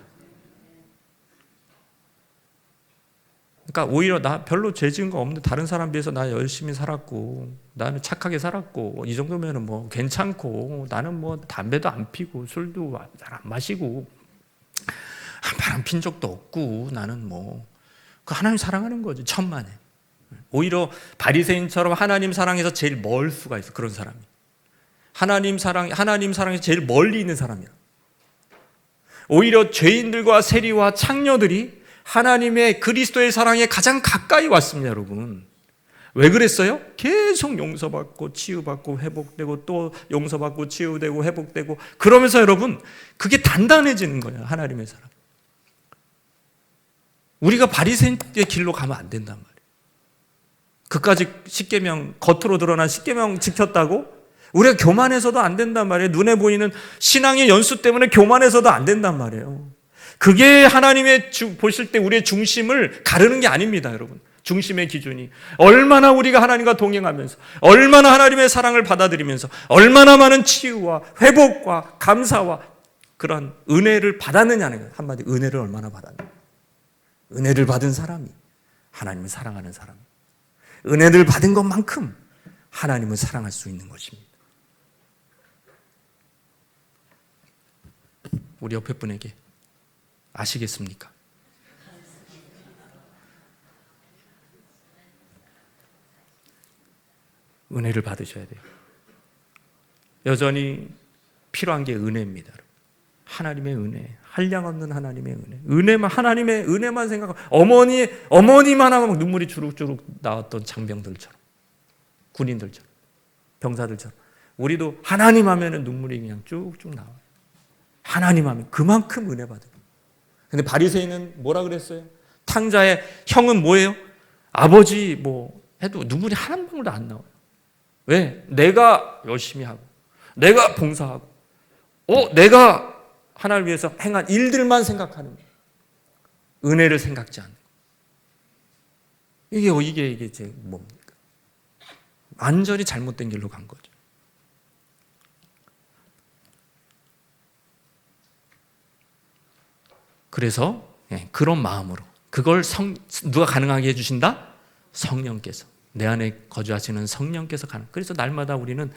그러니까 오히려 나 별로 죄 지은 거 없는데 다른 사람 비해서 나 열심히 살았고, 나는 착하게 살았고, 이 정도면은 뭐 괜찮고, 나는 뭐 담배도 안 피고 술도 잘 안 마시고 바람 핀 적도 없고, 나는 뭐 그 하나님 사랑하는 거지, 천만에. 오히려 바리새인처럼 하나님 사랑에서 제일 멀 수가 있어. 그런 사람이 하나님 사랑에서 제일 멀리 있는 사람이야. 오히려 죄인들과 세리와 창녀들이 하나님의 그리스도의 사랑에 가장 가까이 왔습니다. 여러분, 왜 그랬어요? 계속 용서받고 치유받고 회복되고 또 용서받고 치유되고 회복되고, 그러면서 여러분 그게 단단해지는 거예요. 하나님의 사랑. 우리가 바리새인의 길로 가면 안 된단 말이에요. 그까지 십계명, 겉으로 드러난 십계명 지켰다고 우리가 교만해서도 안 된단 말이에요. 눈에 보이는 신앙의 연수 때문에 교만해서도 안 된단 말이에요. 그게 하나님의 보실 때 우리의 중심을 가르는 게 아닙니다. 여러분, 중심의 기준이 얼마나 우리가 하나님과 동행하면서, 얼마나 하나님의 사랑을 받아들이면서, 얼마나 많은 치유와 회복과 감사와 그런 은혜를 받았느냐는 거예요. 한마디, 은혜를 얼마나 받았느냐. 은혜를 받은 사람이 하나님을 사랑하는 사람, 은혜를 받은 것만큼 하나님을 사랑할 수 있는 것입니다. 우리 옆에 분에게 아시겠습니까? 은혜를 받으셔야 돼요. 여전히 필요한 게 은혜입니다. 하나님의 은혜, 한량없는 하나님의 은혜, 은혜만, 하나님의 은혜만 생각하고, 어머니만 하면 눈물이 주룩주룩 나왔던 장병들처럼, 군인들처럼, 병사들처럼 우리도 하나님 하면은 눈물이 그냥 쭉쭉 나와요. 하나님 하면 그만큼 은혜 받아요. 근데 바리새인은 뭐라 그랬어요? 탕자의 형은 뭐예요? 아버지 뭐 해도 눈물이 한 방울도 안 나와요. 왜? 내가 열심히 하고, 내가 봉사하고, 내가 하나님을 위해서 행한 일들만 생각하는 거예요. 은혜를 생각지 않는 거예요. 이게 제 뭡니까? 완전히 잘못된 길로 간 거죠. 그래서 그런 마음으로, 그걸 누가 가능하게 해주신다? 성령께서, 내 안에 거주하시는 성령께서 그래서 날마다 우리는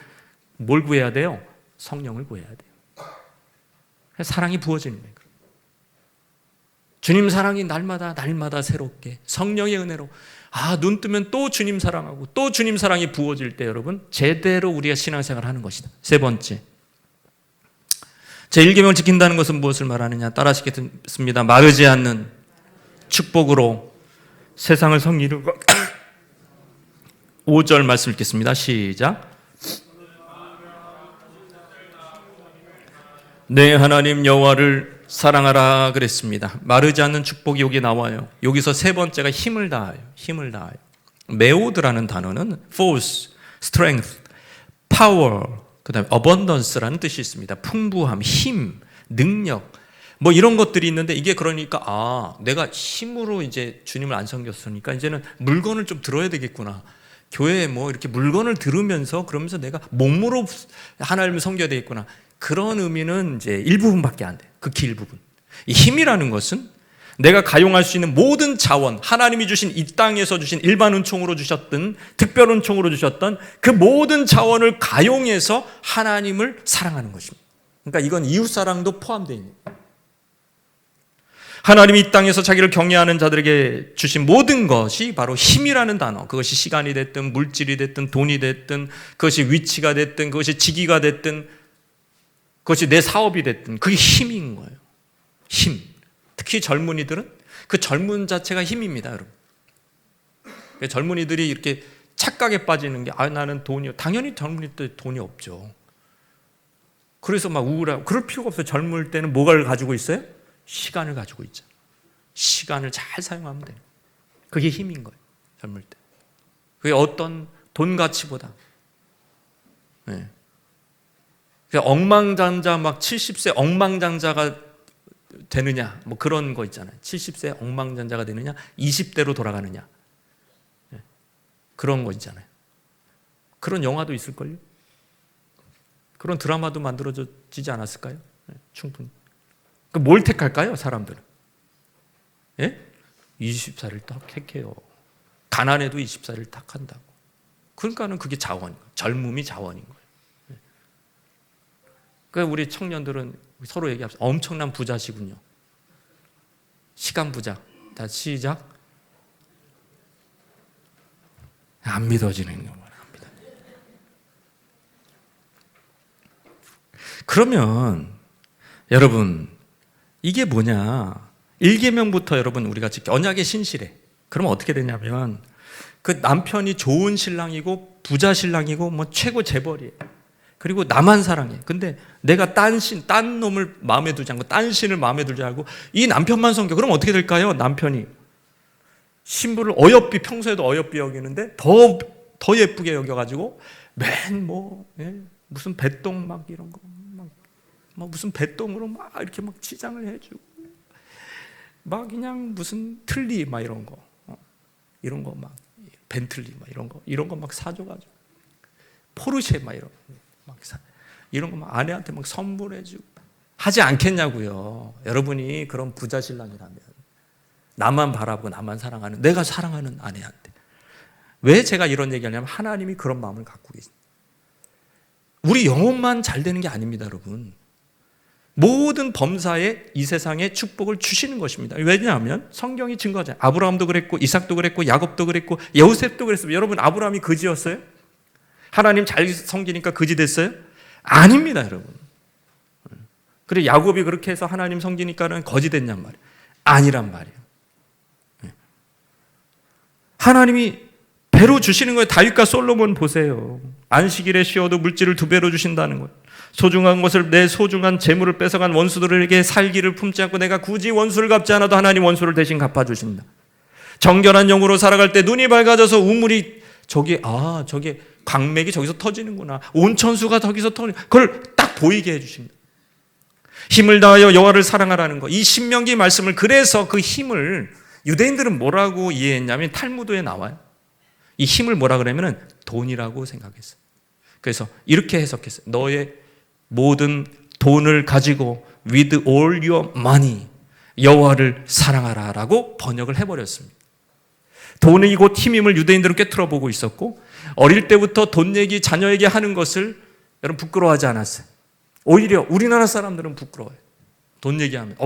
뭘 구해야 돼요? 성령을 구해야 돼요. 사랑이 부어지는 거예요. 주님 사랑이 날마다 새롭게 성령의 은혜로, 눈 뜨면 또 주님 사랑하고 또 주님 사랑이 부어질 때 여러분 제대로 우리가 신앙생활을 하는 것이다. 세 번째, 제1계명을 지킨다는 것은 무엇을 말하느냐? 따라 하시겠습니다. 마르지 않는 축복으로 세상을 성이루고 5절 말씀 읽겠습니다. 시작. 내 하나님 여호와를 사랑하라 그랬습니다. 마르지 않는 축복이 여기 나와요. 여기서 세 번째가 힘을 다하여. 메오드라는 단어는 force, strength, power, 그 다음에 abundance라는 뜻이 있습니다. 풍부함, 힘, 능력, 뭐 이런 것들이 있는데, 이게 그러니까 내가 힘으로 이제 주님을 안 섬겼으니까 이제는 물건을 좀 들어야 되겠구나. 교회에 뭐 이렇게 물건을 들으면서 그러면서 내가 몸으로 하나님을 섬겨야 되겠구나. 그런 의미는 이제 일부분밖에 안 돼요. 극히 일부분. 이 힘이라는 것은 내가 가용할 수 있는 모든 자원, 하나님이 주신 이 땅에서 주신 일반 은총으로 주셨던, 특별 은총으로 주셨던 그 모든 자원을 가용해서 하나님을 사랑하는 것입니다. 그러니까 이건 이웃사랑도 포함되어 있는 거예요. 하나님이 이 땅에서 자기를 경외하는 자들에게 주신 모든 것이 바로 힘이라는 단어, 그것이 시간이 됐든 물질이 됐든 돈이 됐든 그것이 위치가 됐든 그것이 직위가 됐든 그것이 내 사업이 됐든 그게 힘인 거예요. 힘. 특히 젊은이들은 그 젊은 자체가 힘입니다, 여러분. 젊은이들이 이렇게 착각에 빠지는 게 나는 돈이, 당연히 젊은이들 돈이 없죠. 그래서 막 우울하고 그럴 필요가 없어요. 젊을 때는 뭐를 가지고 있어요? 시간을 가지고 있죠. 시간을 잘 사용하면 돼요. 그게 힘인 거예요, 젊을 때. 그게 어떤 돈 가치보다. 네. 억망장자, 막 70세 억망장자가 되느냐, 뭐 그런 거 있잖아요. 70세 억망장자가 되느냐, 20대로 돌아가느냐. 네. 그런 거 있잖아요. 그런 영화도 있을걸요? 그런 드라마도 만들어지지 않았을까요? 네, 충분히. 뭘 택할까요, 사람들은? 예? 24를 딱 택해요. 가난해도 24를 딱 한다고. 그러니까는 그게 자원인 거예요. 젊음이 자원인 거예요. 네. 그러니까 우리 청년들은 서로 얘기합시다. 엄청난 부자시군요. 시간 부자. 다 시작. 안 믿어지는 거예요. 그러면 여러분 이게 뭐냐? 1계명부터 여러분 우리가 지켜 언약의 신실해. 그러면 어떻게 되냐면 그 남편이 좋은 신랑이고 부자 신랑이고 뭐 최고 재벌이에요. 그리고 나만 사랑해. 근데 내가 딴 놈을 마음에 두지 않고 딴 신을 마음에 두지 않고 이 남편만 섬겨. 그럼 어떻게 될까요? 남편이 신부를 평소에도 어여삐 여기는데 더 예쁘게 여겨가지고 무슨 배똥 막 이런 거 막 무슨 배똥으로 막 이렇게 막 치장을 해주고 막 그냥 무슨 틀니 막 이런 거 막 벤틀리 막 이런 거 막 사줘가지고 포르쉐 막 이런 거 막 아내한테 막 선물해주고 하지 않겠냐고요. 여러분이 그런 부자 신랑이라면 나만 바라보고 나만 사랑하는 내가 사랑하는 아내한테. 왜 제가 이런 얘기하냐면 하나님이 그런 마음을 갖고 계십니다. 우리 영혼만 잘 되는 게 아닙니다, 여러분. 모든 범사에 이 세상에 축복을 주시는 것입니다. 왜냐하면 성경이 증거하잖아요. 아브라함도 그랬고 이삭도 그랬고 야곱도 그랬고 요셉도 그랬어요. 여러분 아브라함이 거지였어요? 하나님 잘 섬기니까 거지 됐어요? 아닙니다, 여러분. 그래 야곱이 그렇게 해서 하나님 섬기니까는 거지 됐냔 말이에요. 아니란 말이에요. 하나님이 배로 주시는 거예요. 다윗과 솔로몬 보세요. 안식일에 쉬어도 물질을 2배로 주신다는 거예요. 소중한 것을 내 소중한 재물을 뺏어간 원수들에게 살기를 품지 않고 내가 굳이 원수를 갚지 않아도 하나님 원수를 대신 갚아주신다. 정결한 영으로 살아갈 때 눈이 밝아져서 우물이 저게 광맥이 저기서 터지는구나. 온천수가 저기서 터지는 그걸 딱 보이게 해주십니다. 힘을 다하여 여호와를 사랑하라는 거. 이 신명기 말씀을 그래서 그 힘을 유대인들은 뭐라고 이해했냐면 탈무드에 나와요. 이 힘을 뭐라 그러면은 돈이라고 생각했어요. 그래서 이렇게 해석했어요. 너의 모든 돈을 가지고 with all your money 여호와를 사랑하라라고 번역을 해버렸습니다. 돈이 곧 힘임을 유대인들은 꿰뚫어 보고 있었고 어릴 때부터 돈 얘기 자녀에게 하는 것을 여러분 부끄러워하지 않았어요. 오히려 우리나라 사람들은 부끄러워요. 돈 얘기하면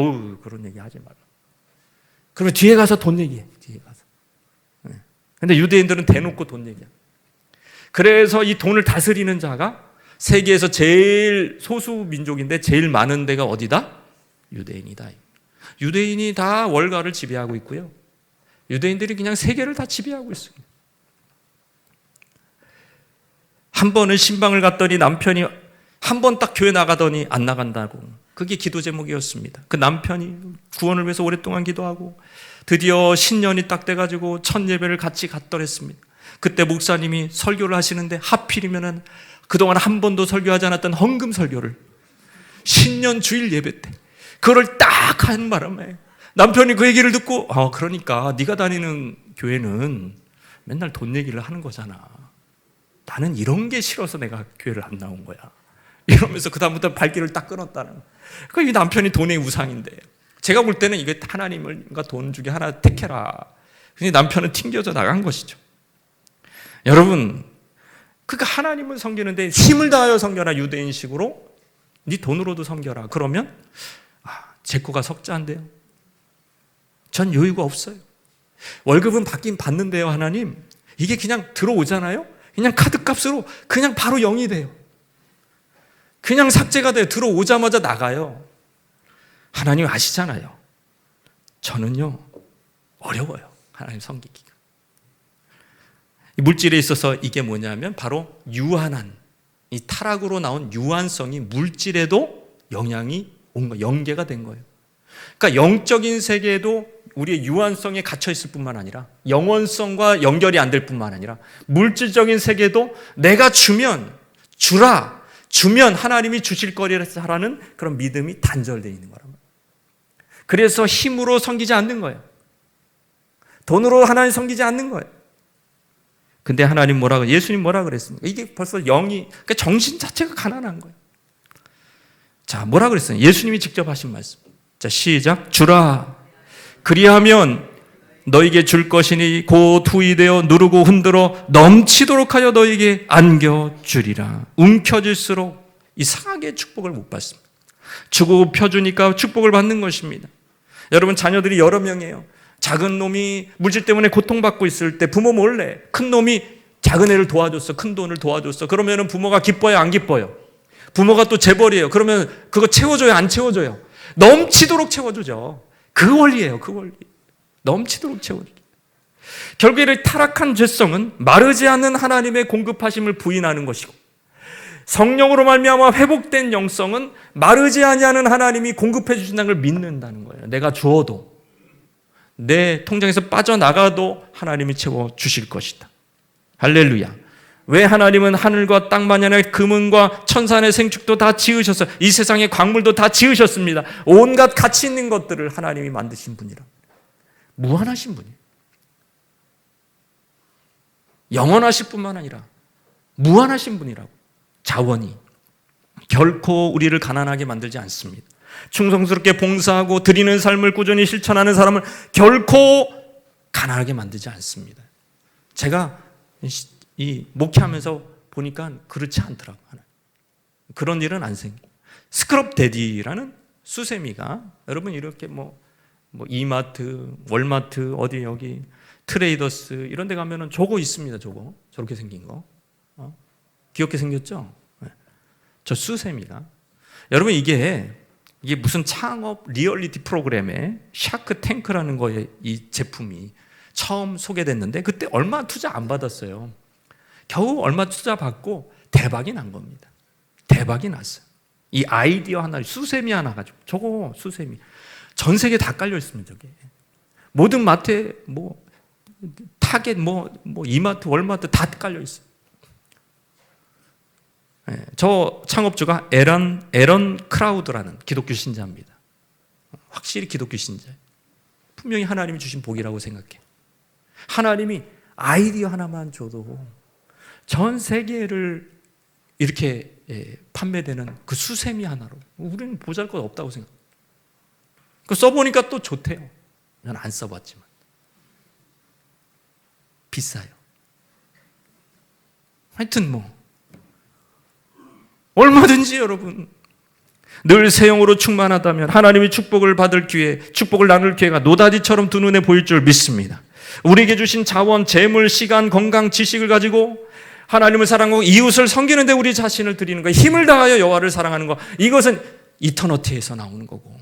그런 얘기 하지 말라. 그러면 뒤에 가서 돈 얘기해. 뒤에 가서. 근데 유대인들은 대놓고 돈 얘기해. 그래서 이 돈을 다스리는 자가 세계에서 제일 소수 민족인데 제일 많은 데가 어디다? 유대인이다. 유대인이 다 월가를 지배하고 있고요. 유대인들이 그냥 세계를 다 지배하고 있습니다. 한 번은 신방을 갔더니 남편이 한 번 딱 교회 나가더니 안 나간다고. 그게 기도 제목이었습니다. 그 남편이 구원을 위해서 오랫동안 기도하고 드디어 신년이 딱 돼가지고 첫 예배를 같이 갔더랬습니다. 그때 목사님이 설교를 하시는데 하필이면은 그동안 한 번도 설교하지 않았던 헌금 설교를 신년 주일 예배 때 그걸 딱 하는 바람에 남편이 그 얘기를 듣고 그러니까 네가 다니는 교회는 맨날 돈 얘기를 하는 거잖아. 나는 이런 게 싫어서 내가 교회를 안 나온 거야. 이러면서 그다음부터 발길을 딱 끊었다는 거야. 그러니까 이 남편이 돈의 우상인데 제가 볼 때는 이게 하나님과 돈 중에 하나 택해라. 근데 남편은 튕겨져 나간 것이죠. 여러분 그러니까 하나님을 섬기는데 힘을 다하여 섬겨라. 유대인식으로 네 돈으로도 섬겨라. 그러면 제 거가 석자인데요. 전 여유가 없어요. 월급은 받긴 받는데요. 하나님 이게 그냥 들어오잖아요. 그냥 카드값으로 그냥 바로 0이 돼요. 그냥 삭제가 돼요. 들어오자마자 나가요. 하나님 아시잖아요. 저는요 어려워요. 하나님 섬기기가. 물질에 있어서 이게 뭐냐면 바로 유한한, 이 타락으로 나온 유한성이 물질에도 영향이 온 거, 연계가 된 거예요. 그러니까 영적인 세계에도 우리의 유한성에 갇혀 있을 뿐만 아니라 영원성과 연결이 안 될 뿐만 아니라 물질적인 세계도 내가 주면 하나님이 주실 거리라는 그런 믿음이 단절되어 있는 거란 말이에요. 그래서 힘으로 섬기지 않는 거예요. 돈으로 하나님 섬기지 않는 거예요. 근데 하나님 예수님 뭐라 그랬습니까? 이게 벌써 그러니까 정신 자체가 가난한 거예요. 자, 뭐라 그랬어요? 예수님이 직접 하신 말씀. 자, 시작. 주라. 그리하면 너에게 줄 것이니 곧 후이 되어 누르고 흔들어 넘치도록 하여 너에게 안겨주리라. 움켜질수록 이상하게 축복을 못 받습니다. 주고 펴주니까 축복을 받는 것입니다. 여러분, 자녀들이 여러 명이에요. 작은 놈이 물질 때문에 고통받고 있을 때 부모 몰래 큰 놈이 작은 애를 도와줬어. 큰 돈을 도와줬어. 그러면 부모가 기뻐요, 안 기뻐요? 부모가 또 재벌이에요. 그러면 그거 채워줘요, 안 채워줘요? 넘치도록 채워주죠. 그 원리예요, 그 원리. 넘치도록 채워주죠. 결국에 타락한 죄성은 마르지 않는 하나님의 공급하심을 부인하는 것이고, 성령으로 말미암아 회복된 영성은 마르지 아니하는 하나님이 공급해 주신다는 걸 믿는다는 거예요. 내가 주어도, 내 통장에서 빠져나가도 하나님이 채워 주실 것이다. 할렐루야. 왜 하나님은 하늘과 땅만이 아니라 금은과 천산의 생축도 다 지으셨어요. 이 세상의 광물도 다 지으셨습니다. 온갖 가치 있는 것들을 하나님이 만드신 분이라. 무한하신 분이에요. 영원하실 뿐만 아니라 무한하신 분이라고. 자원이 결코 우리를 가난하게 만들지 않습니다. 충성스럽게 봉사하고 드리는 삶을 꾸준히 실천하는 사람을 결코 가난하게 만들지 않습니다. 제가 이 목회하면서 보니까 그렇지 않더라고요. 그런 일은 안 생겨요. 스크럽 데디라는 수세미가, 여러분 이렇게 뭐 이마트, 월마트, 어디 여기 트레이더스 이런 데 가면은 저거 있습니다. 저렇게 생긴 거. 귀엽게 생겼죠? 저 수세미가. 여러분 이게 무슨 창업 리얼리티 프로그램에 샤크 탱크라는 거에 이 제품이 처음 소개됐는데 그때 얼마 투자 안 받았어요. 겨우 얼마 투자 받고 대박이 난 겁니다. 대박이 났어요. 이 아이디어 하나, 수세미 하나 가지고, 저거 수세미 전 세계 다 깔려 있습니다. 저게 모든 마트에 타겟 이마트, 월마트 다 깔려 있어요. 저 창업주가 에런 크라우드라는 기독교 신자입니다. 확실히 기독교 신자예요. 분명히 하나님이 주신 복이라고 생각해요. 하나님이 아이디어 하나만 줘도 전 세계를 이렇게 판매되는 그 수세미 하나로 우리는 보잘것 없다고 생각해요. 써보니까 또 좋대요. 난 안 써봤지만 비싸요. 하여튼 얼마든지 여러분 늘 새 영으로 충만하다면 하나님의 축복을 받을 기회, 축복을 나눌 기회가 노다지처럼 두 눈에 보일 줄 믿습니다. 우리에게 주신 자원, 재물, 시간, 건강, 지식을 가지고 하나님을 사랑하고 이웃을 섬기는 데 우리 자신을 드리는 거, 힘을 다하여 여호와를 사랑하는 거, 이것은 이터너티에서 나오는 거고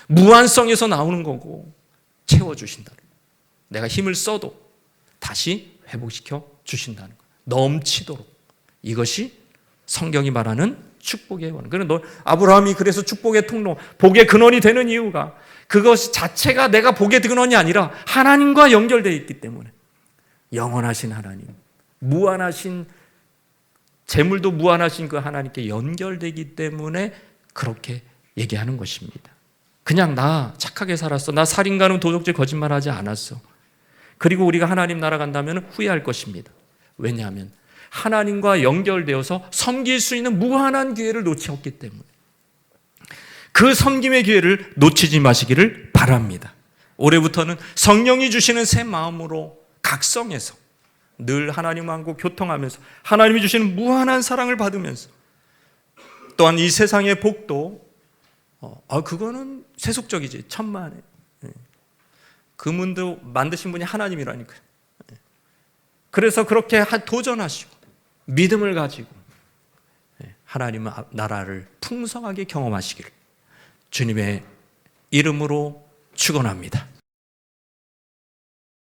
무한성에서 나오는 거고 채워주신다는 거예요. 내가 힘을 써도 다시 회복시켜 주신다는 거예요. 넘치도록. 이것이 성경이 말하는 축복의 원. 아브라함이 그래서 축복의 통로, 복의 근원이 되는 이유가 그것 자체가 내가 복의 근원이 아니라 하나님과 연결되어 있기 때문에, 영원하신 하나님, 무한하신 재물도 무한하신 그 하나님께 연결되기 때문에 그렇게 얘기하는 것입니다. 그냥 나 착하게 살았어, 나 살인가는 도적질 거짓말하지 않았어, 그리고 우리가 하나님 나라 간다면 후회할 것입니다. 왜냐하면 하나님과 연결되어서 섬길 수 있는 무한한 기회를 놓쳤기 때문에 그 섬김의 기회를 놓치지 마시기를 바랍니다. 올해부터는 성령이 주시는 새 마음으로 각성해서 늘 하나님과 교통하면서 하나님이 주시는 무한한 사랑을 받으면서, 또한 이 세상의 복도 그거는 세속적이지, 천만에 그 문도 만드신 분이 하나님이라니까요. 그래서 그렇게 도전하시고 믿음을 가지고 하나님의 나라를 풍성하게 경험하시기를 주님의 이름으로 축원합니다.